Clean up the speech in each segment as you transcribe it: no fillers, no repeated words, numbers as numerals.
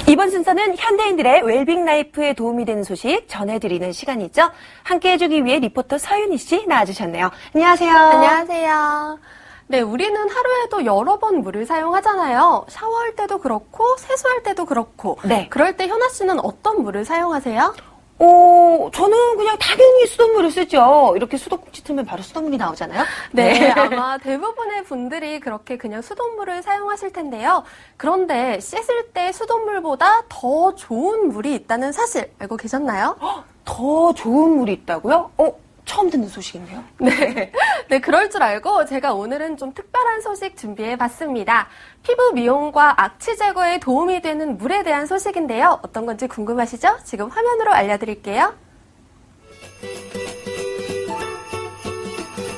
이번 순서는 현대인들의 웰빙 라이프에 도움이 되는 소식 전해드리는 시간이죠. 함께 해주기 위해 리포터 서윤희 씨 나와주셨네요. 안녕하세요. 안녕하세요. 네, 우리는 하루에도 여러 번 물을 사용하잖아요. 샤워할 때도 그렇고 세수할 때도 그렇고. 네. 그럴 때 현아 씨는 어떤 물을 사용하세요? 저는 그냥 당연히 수돗물을 쓰죠. 이렇게 수도꼭지 틀면 바로 수돗물이 나오잖아요. 네, 아마 대부분의 분들이 그렇게 그냥 수돗물을 사용하실 텐데요. 그런데 씻을 때 수돗물보다 더 좋은 물이 있다는 사실 알고 계셨나요? 더 좋은 물이 있다고요? 처음 듣는 소식인데요. 네, 그럴 줄 알고 제가 오늘은 좀 특별한 소식 준비해 봤습니다. 피부 미용과 악취 제거에 도움이 되는 물에 대한 소식인데요. 어떤 건지 궁금하시죠? 지금 화면으로 알려드릴게요.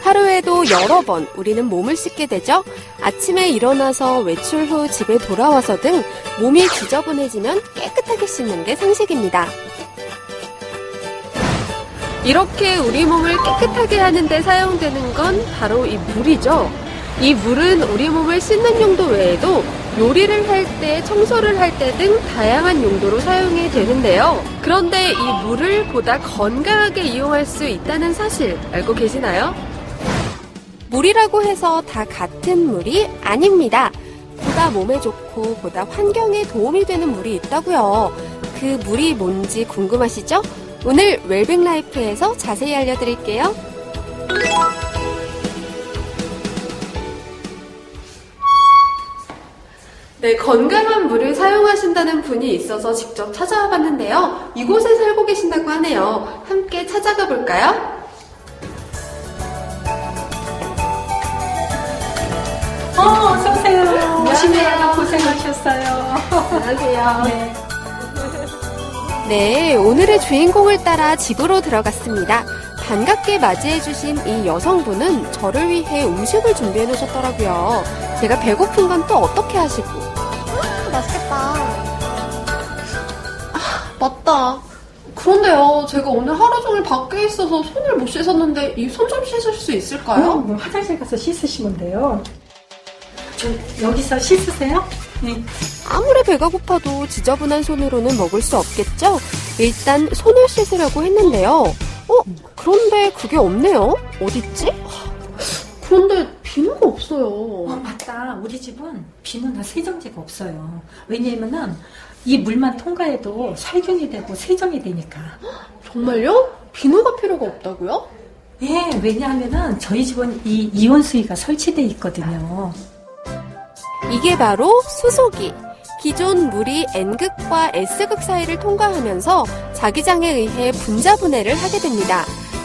하루에도 여러 번 우리는 몸을 씻게 되죠. 아침에 일어나서 외출 후 집에 돌아와서 등 몸이 지저분해지면 깨끗하게 씻는 게 상식입니다. 이렇게 우리 몸을 깨끗하게 하는데 사용되는 건 바로 이 물이죠. 이 물은 우리 몸을 씻는 용도 외에도 요리를 할 때, 청소를 할 때 등 다양한 용도로 사용이 되는데요. 그런데 이 물을 보다 건강하게 이용할 수 있다는 사실 알고 계시나요? 물이라고 해서 다 같은 물이 아닙니다. 보다 몸에 좋고 보다 환경에 도움이 되는 물이 있다고요. 그 물이 뭔지 궁금하시죠? 오늘 웰빙 라이프에서 자세히 알려드릴게요. 네, 건강한 물을 사용하신다는 분이 있어서 직접 찾아와 봤는데요. 이곳에 살고 계신다고 하네요. 함께 찾아가 볼까요? 어서오세요. 안녕하세요. 고생하셨어요. 안녕하세요. 네. 네, 오늘의 주인공을 따라 집으로 들어갔습니다. 반갑게 맞이해주신 이 여성분은 저를 위해 음식을 준비해 놓으셨더라고요. 제가 배고픈 건 또 어떻게 하시고? 맛있겠다. 맞다. 그런데요, 제가 오늘 하루 종일 밖에 있어서 손을 못 씻었는데 이 손 좀 씻을 수 있을까요? 화장실 가서 씻으시면 돼요. 여기서 씻으세요? 네. 아무리 배가 고파도 지저분한 손으로는 먹을 수 없겠죠? 일단 손을 씻으려고 했는데요. 그런데 그게 없네요. 어딨지? 그런데 비누가 없어요. 맞다. 우리 집은 비누나 세정제가 없어요. 왜냐면은 이 물만 통과해도 살균이 되고 세정이 되니까. 정말요? 비누가 필요가 없다고요? 예, 왜냐하면은 저희 집은 이 이온수위가 설치되어 있거든요. 이게 바로 수소기. 기존 물이 N극과 S극 사이를 통과하면서 자기장에 의해 분자분해를 하게 됩니다.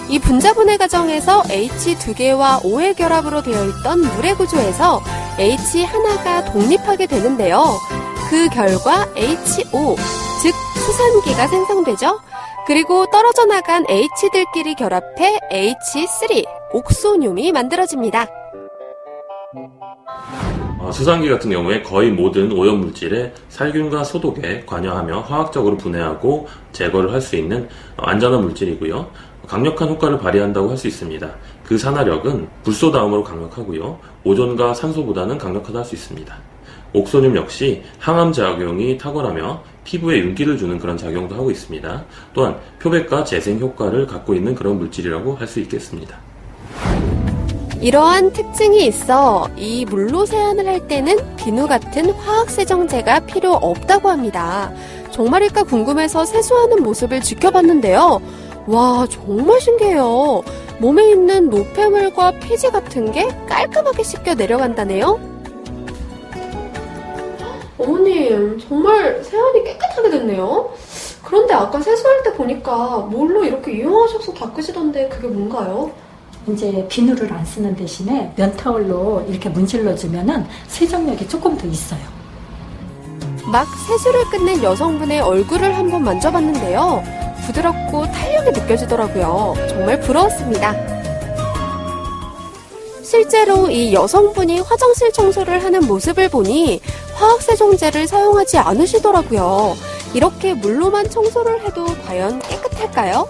이 분자분해 과정에서 H 2개와 O의 결합으로 되어 있던 물의 구조에서 H 하나가 독립하게 되는데요. 그 결과 HO, 즉 수산기가 생성되죠. 그리고 떨어져 나간 H들끼리 결합해 H3, 옥소늄이 만들어집니다. 수산기 같은 경우에 거의 모든 오염물질에 살균과 소독에 관여하며 화학적으로 분해하고 제거를 할 수 있는 안전한 물질이고요. 강력한 효과를 발휘한다고 할 수 있습니다. 그 산화력은 불소다음으로 강력하고요. 오존과 산소보다는 강력하다 할 수 있습니다. 옥소늄 역시 항암 작용이 탁월하며 피부에 윤기를 주는 그런 작용도 하고 있습니다. 또한 표백과 재생 효과를 갖고 있는 그런 물질이라고 할 수 있겠습니다. 이러한 특징이 있어 이 물로 세안을 할 때는 비누 같은 화학세정제가 필요 없다고 합니다. 정말일까 궁금해서 세수하는 모습을 지켜봤는데요. 와, 정말 신기해요. 몸에 있는 노폐물과 피지 같은 게 깔끔하게 씻겨 내려간다네요. 어머님, 정말 세안이 깨끗하게 됐네요. 그런데 아까 세수할 때 보니까 물로 이렇게 이용하셔서 닦으시던데 그게 뭔가요? 이제 비누를 안 쓰는 대신에 면타올로 이렇게 문질러주면은 세정력이 조금 더 있어요. 막 세수를 끝낸 여성분의 얼굴을 한번 만져봤는데요. 부드럽고 탄력이 느껴지더라고요. 정말 부러웠습니다. 실제로 이 여성분이 화장실 청소를 하는 모습을 보니 화학세정제를 사용하지 않으시더라고요. 이렇게 물로만 청소를 해도 과연 깨끗할까요?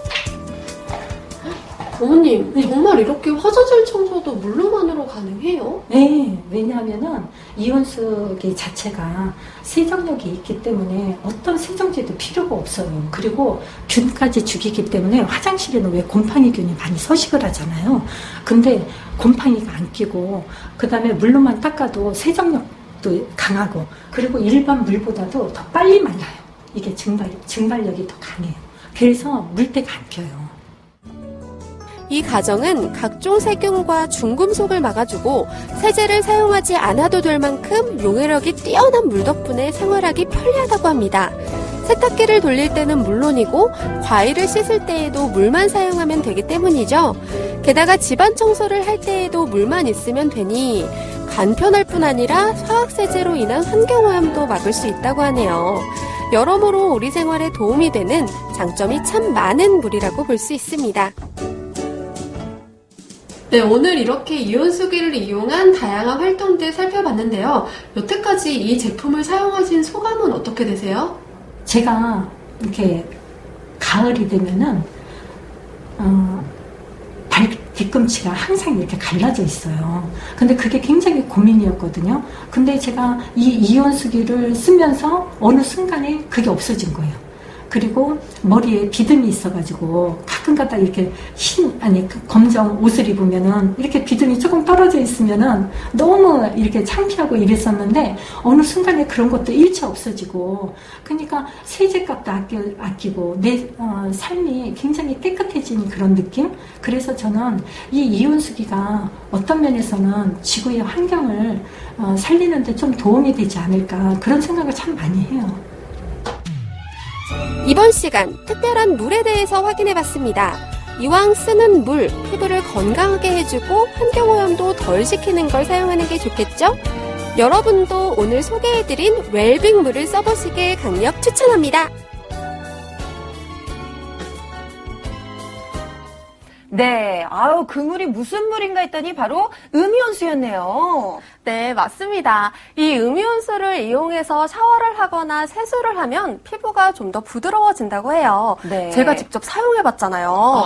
어머님, 정말 이렇게 화장실 청소도 물로만으로 가능해요? 네, 왜냐하면은 이온수기 자체가 세정력이 있기 때문에 어떤 세정제도 필요가 없어요. 그리고 균까지 죽이기 때문에 화장실에는 왜 곰팡이균이 많이 서식을 하잖아요. 근데 곰팡이가 안 끼고 그 다음에 물로만 닦아도 세정력도 강하고 그리고 일반 물보다도 더 빨리 말라요. 이게 증발력이 더 강해요. 그래서 물때가 안 껴요. 이 가정은 각종 세균과 중금속을 막아주고 세제를 사용하지 않아도 될 만큼 용해력이 뛰어난 물 덕분에 생활하기 편리하다고 합니다. 세탁기를 돌릴 때는 물론이고 과일을 씻을 때에도 물만 사용하면 되기 때문이죠. 게다가 집안 청소를 할 때에도 물만 있으면 되니 간편할 뿐 아니라 화학세제로 인한 환경오염도 막을 수 있다고 하네요. 여러모로 우리 생활에 도움이 되는 장점이 참 많은 물이라고 볼 수 있습니다. 네, 오늘 이렇게 이온수기를 이용한 다양한 활동들 살펴봤는데요. 여태까지 이 제품을 사용하신 소감은 어떻게 되세요? 제가 이렇게 가을이 되면은 뒤꿈치가 항상 이렇게 갈라져 있어요. 근데 그게 굉장히 고민이었거든요. 근데 제가 이 이온수기를 쓰면서 어느 순간에 그게 없어진 거예요. 그리고 머리에 비듬이 있어가지고 가끔가다 이렇게 검정 옷을 입으면은 이렇게 비듬이 조금 떨어져 있으면은 너무 이렇게 창피하고 이랬었는데 어느 순간에 그런 것도 일체 없어지고 그러니까 세제값도 아끼고 내 삶이 굉장히 깨끗해진 그런 느낌? 그래서 저는 이 이온수기가 어떤 면에서는 지구의 환경을 살리는데 좀 도움이 되지 않을까 그런 생각을 참 많이 해요. 이번 시간 특별한 물에 대해서 확인해봤습니다. 이왕 쓰는 물, 피부를 건강하게 해주고 환경오염도 덜 시키는 걸 사용하는 게 좋겠죠? 여러분도 오늘 소개해드린 웰빙 물을 써보시길 강력 추천합니다. 네, 아우 그 물이 무슨 물인가 했더니 바로 음이온수였네요. 네, 맞습니다. 이 음이온수를 이용해서 샤워를 하거나 세수를 하면 피부가 좀 더 부드러워진다고 해요. 네. 제가 직접 사용해봤잖아요.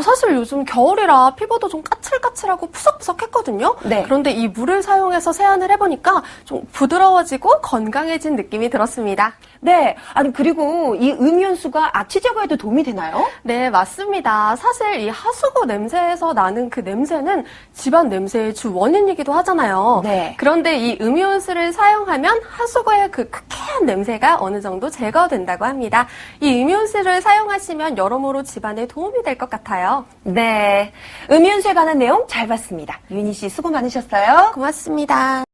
사실 요즘 겨울이라 피부도 좀 까칠까칠하고 푸석푸석했거든요. 네. 그런데 이 물을 사용해서 세안을 해보니까 좀 부드러워지고 건강해진 느낌이 들었습니다. 네, 아니 그리고 이 음이온수가 악취 제거에도 도움이 되나요? 네, 맞습니다. 사실 이 하수구 냄새에서 나는 그 냄새는 집안 냄새의 주 원인이기도 하잖아요. 네. 그런데 이 음이온수를 사용하면 하수구의 그 쾌쾌한 냄새가 어느 정도 제거된다고 합니다. 이 음이온수를 사용하시면 여러모로 집안에 도움이 될 것 같아요. 네, 음이온수에 관한 내용 잘 봤습니다. 윤희 씨 수고 많으셨어요. 고맙습니다.